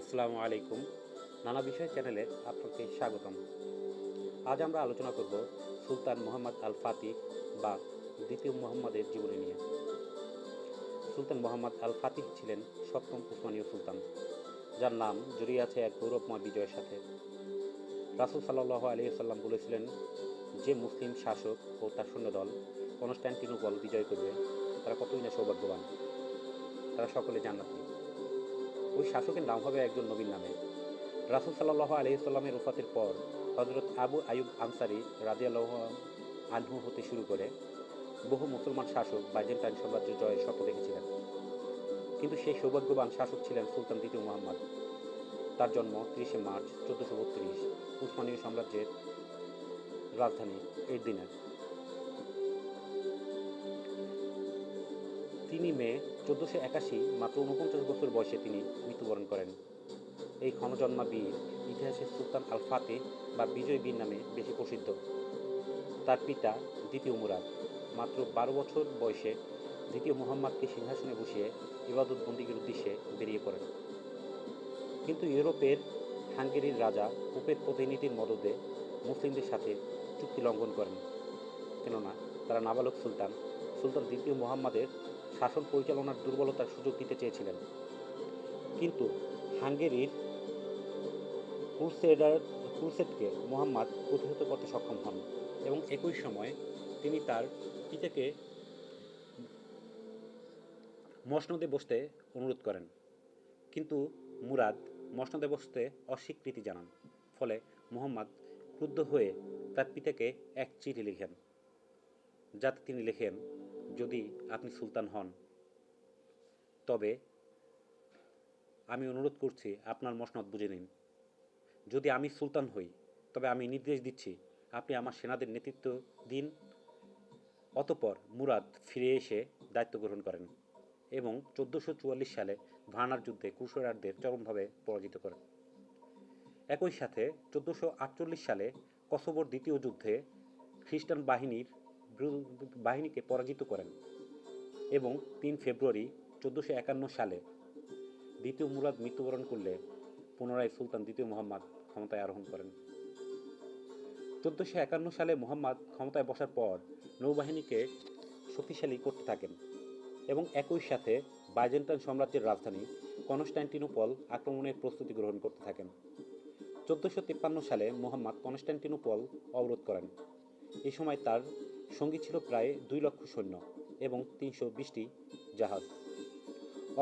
আসসালামু আলাইকুম। নানা বিষয় চ্যানেলে আপনাকে স্বাগতম। আজ আমরা আলোচনা করব সুলতান মুহাম্মদ আল ফাতিহ বা দ্বিতীয় মুহাম্মদের জীবনী নিয়ে। সুলতান মুহাম্মদ আল ফাতিহ ছিলেন সপ্তম উসমানীয় সুলতান, যার নাম জড়িয়ে আছে এক গৌরবময় বিজয়ের সাথে। রাসূল সাল্লাল্লাহু আলাইহি সাল্লাম বলেছিলেন, যে মুসলিম শাসক ও তার সৈন্যদল কনস্টান্টিনোপল বিজয় করবে তারা কতই না সৌভাগ্যবান, তারা সকলে জান্নাতি। ওই শাসকের নাম হবে একজন নবীর নামে। রাসূল সাল্লাল্লাহু আলাইহি সাল্লামের ওফাতের পর হযরত আবু আইয়ুব আনসারী রাদিয়াল্লাহু আনহু হতে শুরু করে বহু মুসলমান শাসক বাইজেন্টাইন সাম্রাজ্য জয়ের স্বপ্ন দেখেছিলেন, কিন্তু সেই সৌভাগ্যবান শাসক ছিলেন সুলতান দ্বিতীয় মুহাম্মদ। তার জন্ম ৩০শে মার্চ ১৪৩২ উসমানীয় সাম্রাজ্যের রাজধানী এরদিনে। তিনি মে ১৪৮১ মাত্র ৪৯ বছর বয়সে তিনি মৃত্যুবরণ করেন। এই ক্ষণজন্মা বীর ইতিহাসে সুলতান আল ফাতেহ বা বিজয় বীর নামে বেশি প্রসিদ্ধ। তার পিতা দ্বিতীয় মুরাদ মাত্র ১২ বছর বয়সে দ্বিতীয় মুহাম্মদকে সিংহাসনে বসিয়ে ইবাদত বন্দিগির উদ্দেশ্যে বেরিয়ে পড়েন, কিন্তু ইউরোপের হাঙ্গেরির রাজা পোপের প্রতিনিধির মদদে মুসলিমদের সাথে চুক্তি লঙ্ঘন করেন, কেননা তারা নাবালক সুলতান দ্বিতীয় মুহাম্মদের শাসন পরিচালনার দুর্বলতার সুযোগ দিতে চেয়েছিলেন। কিন্তু হাঙ্গেরির ক্রুসেডকে মুহাম্মদ প্রতিহত করতে সক্ষম হন এবং একই সময় তিনি তার পিতাকে মসনদে বসতে অনুরোধ করেন, কিন্তু মুরাদ মসনদে বসতে অস্বীকৃতি জানান। ফলে মুহাম্মদ ক্রুদ্ধ হয়ে তার পিতাকে এক চিঠি লিখেন, যাতে তিনি লেখেন, যদি আপনি সুলতান হন তবে আমি অনুরোধ করছি আপনার মসনদ বুঝে নিন। যদি আমি সুলতান হই তবে আমি নির্দেশ দিচ্ছি আপনি আমার সেনাদের নেতৃত্ব দিন। অতঃপর মুরাদ ফিরে এসে দায়িত্ব গ্রহণ করেন এবং ১৪৪৪ সালে ভার্নার যুদ্ধে ক্রুসেডারদের চরমভাবে পরাজিত করেন। একই সাথে ১৪৪৮ সালে কসোভোর দ্বিতীয় যুদ্ধে খ্রিস্টান বাহিনীকে পরাজিত করেন এবং ৩ ফেব্রুয়ারি ১৪৫১ সালে দ্বিতীয় মুরাদ মৃত্যুবরণ করলে পুনরায় সুলতান দ্বিতীয় মুহাম্মদ ক্ষমতায় আরোহণ করেন। ১৪৫১ সালে মুহাম্মদ ক্ষমতায় বসার পর নৌবাহিনীকে শক্তিশালী করতে থাকেন এবং একই সাথে বাইজেন্টাইন সাম্রাজ্যের রাজধানী কনস্টান্টিনোপল আক্রমণের প্রস্তুতি গ্রহণ করতে থাকেন। ১৪৫৩ সালে মুহাম্মদ কনস্টান্টিনোপল অবরোধ করেন। এই সময় তার সঙ্গী ছিল প্রায় ২ লক্ষ সৈন্য এবং ৩২০টি জাহাজ।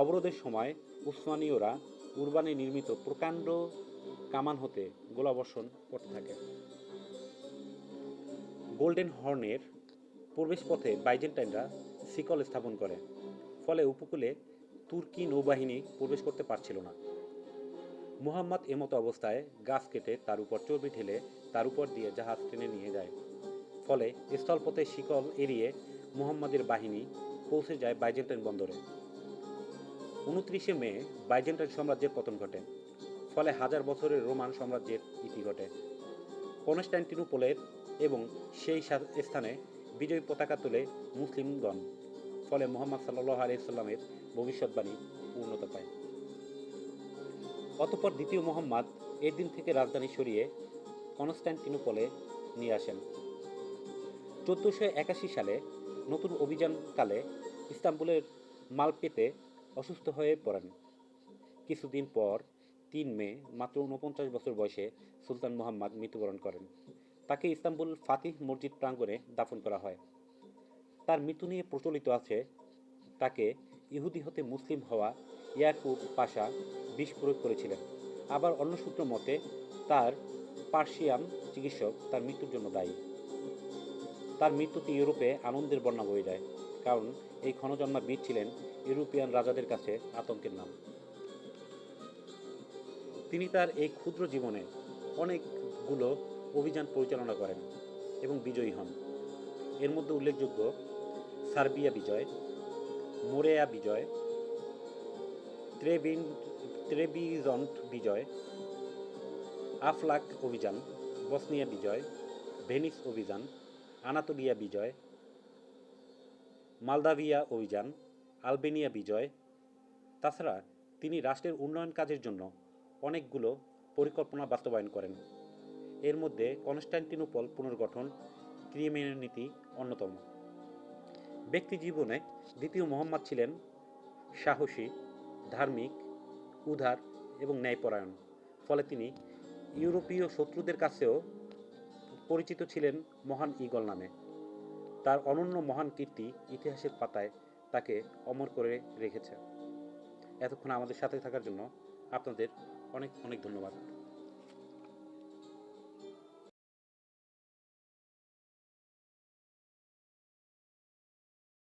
অবরোধের সময় উসমানীয়রা উরবানে নির্মিত প্রকাণ্ড কামান হতে গোলাবর্ষণ করতে থাকে। গোল্ডেন হর্নের প্রবেশপথে বাইজেন্টাইনরা শিকল স্থাপন করে, ফলে উপকূলে তুর্কি নৌবাহিনী প্রবেশ করতে পারছিল না। মুহাম্মদ এমতো অবস্থায় গাছ কেটে তার উপর চর্বি ঢেলে তার উপর দিয়ে জাহাজ টেনে নিয়ে যায়। ফলে স্থলপথে শিকল এড়িয়ে মুহাম্মদের বাহিনী পৌঁছে যায় বাইজেন্টাইন বন্দরে। ২৯শে মে বাইজেন্টাইন সাম্রাজ্যের পতন ঘটে, ফলে হাজার বছরের রোমান সাম্রাজ্যের ইতি ঘটে। কনস্টান্টিনোপলের এবং সেই স্থানে বিজয়ী পতাকা তোলে মুসলিমগণ, ফলে মুহাম্মদ সাল্লাল্লাহু আলাইহি সাল্লামের ভবিষ্যৎবাণী পূর্ণতা পায়। অতঃপর দ্বিতীয় মুহাম্মদ এর দিন থেকে রাজধানী সরিয়ে কনস্টান্টিনোপলে নিয়ে আসেন। ১৪৮১ সালে নতুন অভিযানকালে ইস্তাম্বুলের মালপেতে অসুস্থ হয়ে পড়েন। কিছুদিন পর ৩ মে মাত্র ৪৯ বছর বয়সে সুলতান মুহাম্মদ মৃত্যুবরণ করেন। তাকে ইস্তাম্বুল ফাতিহ মসজিদ প্রাঙ্গণে দাফন করা হয়। তার মৃত্যু নিয়ে প্রচলিত আছে তাকে ইহুদি হতে মুসলিম হওয়া ইয়াকুব পাশা বিষ প্রয়োগ করেছিলেন। আবার অন্য সূত্র মতে তার পার্সিয়ান চিকিৎসক তার মৃত্যুর জন্য দায়ী। তার মৃত্যুতে ইউরোপে আনন্দের বন্যা বয়ে যায়, কারণ এই ক্ষণজন্মা বীর ছিলেন ইউরোপিয়ান রাজাদের কাছে আতঙ্কের নাম। তিনি তার এই ক্ষুদ্র জীবনে অনেকগুলো অভিযান পরিচালনা করেন এবং বিজয়ী হন। এর মধ্যে উল্লেখযোগ্য সার্বিয়া বিজয়, মোরেয়া বিজয়, ট্রেবিজন্ট বিজয়, আফলাক অভিযান, বসনিয়া বিজয়, ভেনিস অভিযান, আনাতোলিয়া বিজয়, মালদাভিয়া অভিযান, আলবেনিয়া বিজয়। তাছাড়া তিনি রাষ্ট্রের উন্নয়ন কাজের জন্য অনেকগুলো পরিকল্পনা বাস্তবায়ন করেন। এর মধ্যে কনস্টান্টিনোপল পুনর্গঠন, ক্রিমিয়ান নীতি অন্যতম। ব্যক্তি জীবনে দ্বিতীয় মোহাম্মদ ছিলেন সাহসী, ধার্মিক, উদার এবং ন্যায়পরায়ণ। ফলে তিনি ইউরোপীয় শত্রুদের কাছেও পরিচিত ছিলেন মহান ঈগল নামে। তার অনন্য মহান কীর্তি ইতিহাসের পাতায় তাকে অমর করে রেখেছে। এতক্ষণ আমাদের সাথে থাকার জন্য আপনাদের অনেক অনেক ধন্যবাদ।